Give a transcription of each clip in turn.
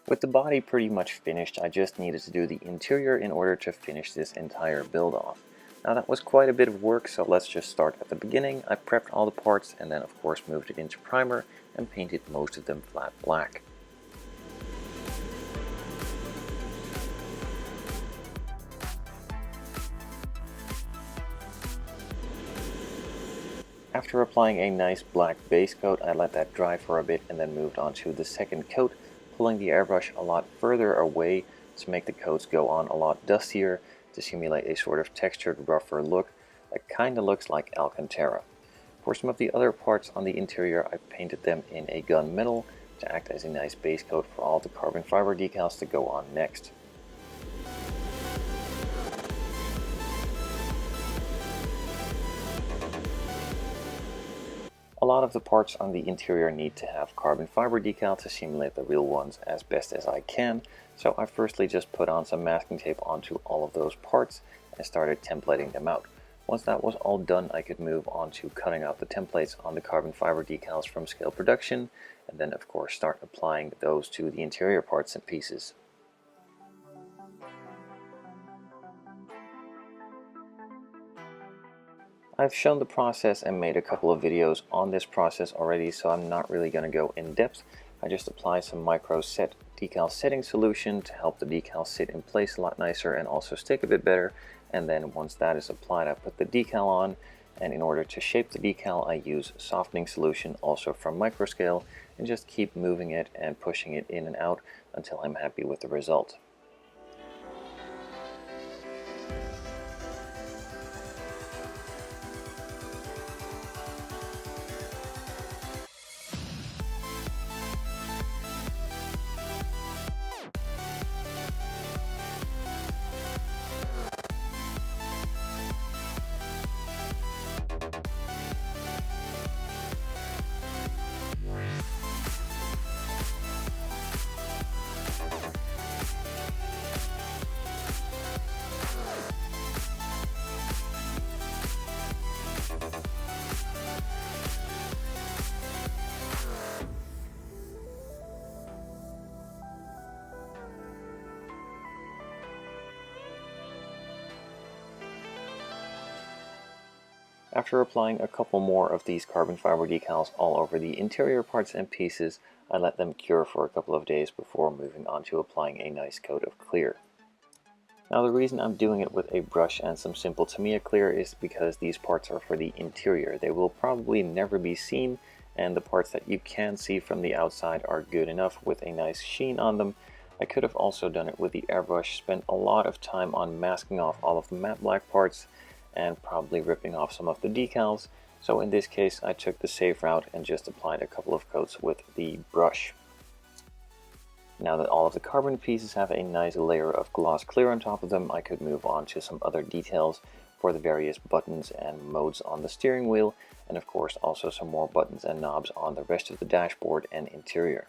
With the body pretty much finished, I just needed to do the interior in order to finish this entire build off. Now that was quite a bit of work, so let's just start at the beginning. I prepped all the parts and then of course moved it into primer and painted most of them flat black. After applying a nice black base coat, I let that dry for a bit and then moved on to the second coat, pulling the airbrush a lot further away to make the coats go on a lot dustier to simulate a sort of textured, rougher look that kind of looks like Alcantara. For some of the other parts on the interior, I painted them in a gunmetal to act as a nice base coat for all the carbon fiber decals to go on next. A lot of the parts on the interior need to have carbon fiber decal to simulate the real ones as best as I can, so I firstly just put on some masking tape onto all of those parts and started templating them out. Once that was all done, I could move on to cutting out the templates on the carbon fiber decals from scale production, and then of course start applying those to the interior parts and pieces. I've shown the process and made a couple of videos on this process already, so I'm not really going to go in depth. I just apply some micro set decal setting solution to help the decal sit in place a lot nicer and also stick a bit better. And then once that is applied, I put the decal on, and in order to shape the decal I use softening solution also from microscale and just keep moving it and pushing it in and out until I'm happy with the result. After applying a couple more of these carbon fiber decals all over the interior parts and pieces, I let them cure for a couple of days before moving on to applying a nice coat of clear. Now the reason I'm doing it with a brush and some simple Tamiya clear is because these parts are for the interior. They will probably never be seen, and the parts that you can see from the outside are good enough with a nice sheen on them. I could have also done it with the airbrush, spent a lot of time on masking off all of the matte black parts and probably ripping off some of the decals, so in this case I took the safe route and just applied a couple of coats with the brush. Now that all of the carbon pieces have a nice layer of gloss clear on top of them, I could move on to some other details for the various buttons and modes on the steering wheel, and of course also some more buttons and knobs on the rest of the dashboard and interior.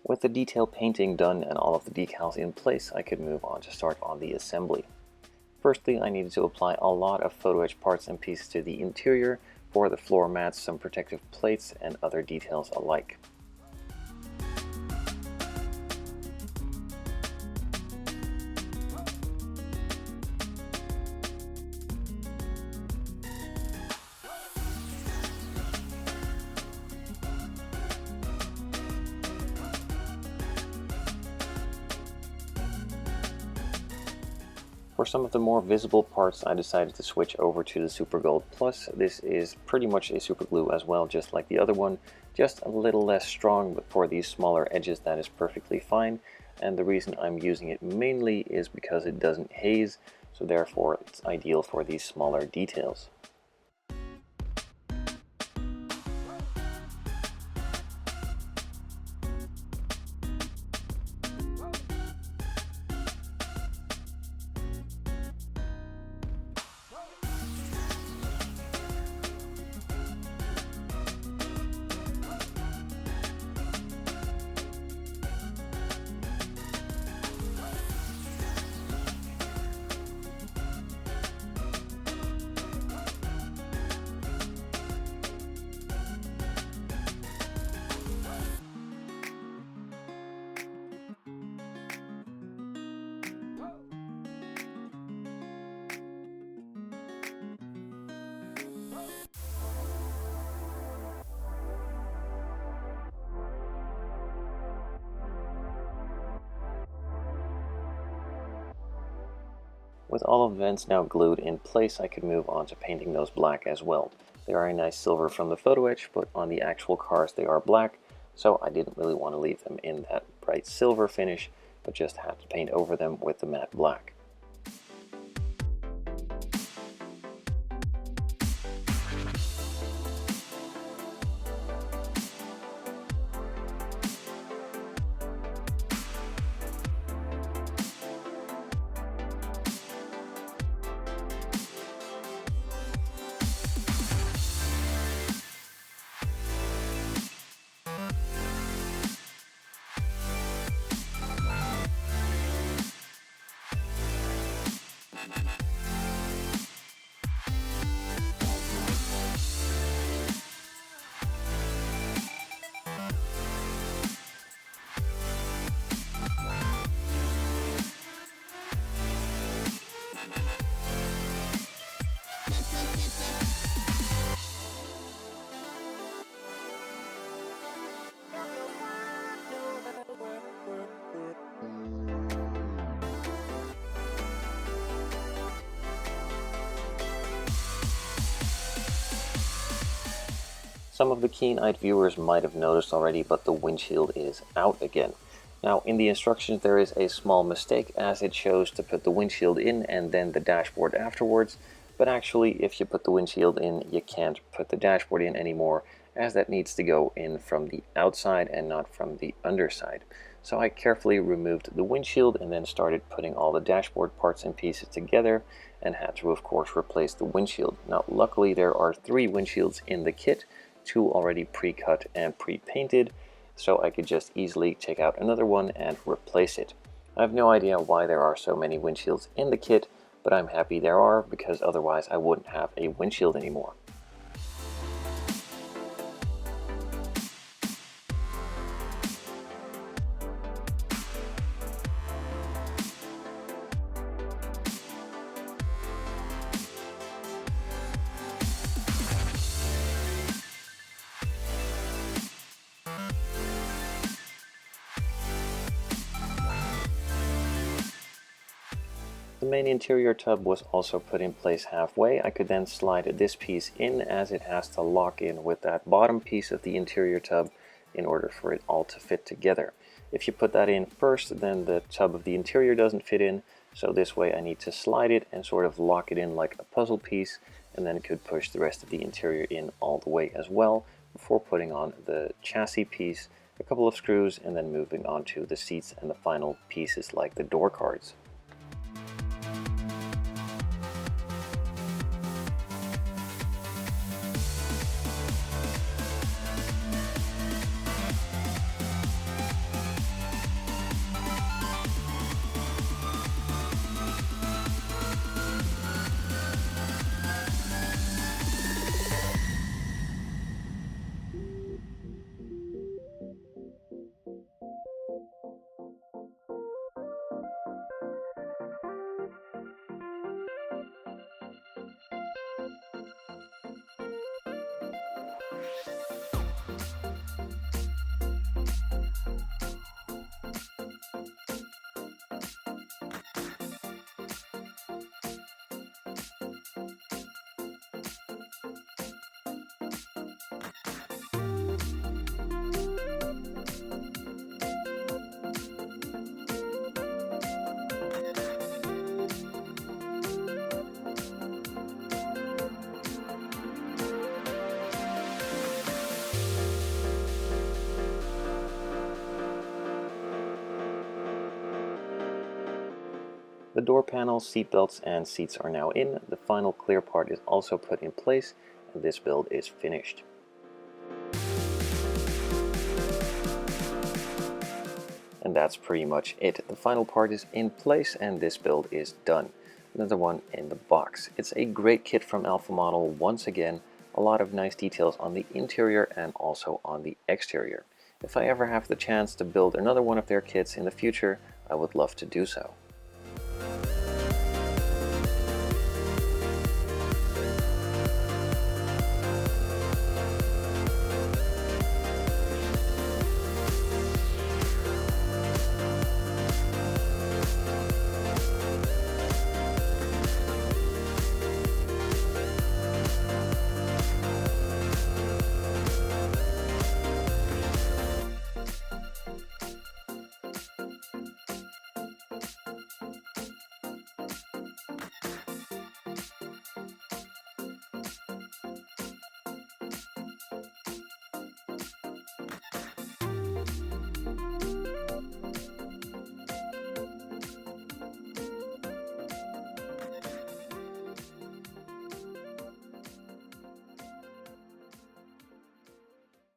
With the detail painting done and all of the decals in place, I could move on to start on the assembly. Firstly, I needed to apply a lot of photo etch parts and pieces to the interior for the floor mats, some protective plates, and other details alike. For some of the more visible parts, I decided to switch over to the Super Gold Plus. This is pretty much a super glue as well, just like the other one, just a little less strong, but for these smaller edges that is perfectly fine. And the reason I'm using it mainly is because it doesn't haze, so therefore it's ideal for these smaller details. With all of the vents now glued in place, I could move on to painting those black as well. They are a nice silver from the photo etch, but on the actual cars they are black, so I didn't really want to leave them in that bright silver finish, but just had to paint over them with the matte black. Some of the keen-eyed viewers might have noticed already, but the windshield is out again. Now, in the instructions there is a small mistake, as it shows to put the windshield in and then the dashboard afterwards, but actually if you put the windshield in, you can't put the dashboard in anymore, as that needs to go in from the outside and not from the underside. So I carefully removed the windshield and then started putting all the dashboard parts and pieces together, and had to of course replace the windshield. Now luckily there are 3 windshields in the kit, 2 already pre-cut and pre-painted, so I could just easily take out another one and replace it. I have no idea why there are so many windshields in the kit, but I'm happy there are, because otherwise I wouldn't have a windshield anymore. The main interior tub was also put in place halfway. I could then slide this piece in, as it has to lock in with that bottom piece of the interior tub in order for it all to fit together. If you put that in first, then the tub of the interior doesn't fit in, so this way I need to slide it and sort of lock it in like a puzzle piece, and then could push the rest of the interior in all the way as well before putting on the chassis piece, a couple of screws, and then moving on to the seats and the final pieces like the door cards. The door panels, seat belts, and seats are now in. The final clear part is also put in place, and this build is finished. And that's pretty much it. The final part is in place, and this build is done. Another one in the box. It's a great kit from Alpha Model. Once again, a lot of nice details on the interior and also on the exterior. If I ever have the chance to build another one of their kits in the future, I would love to do so.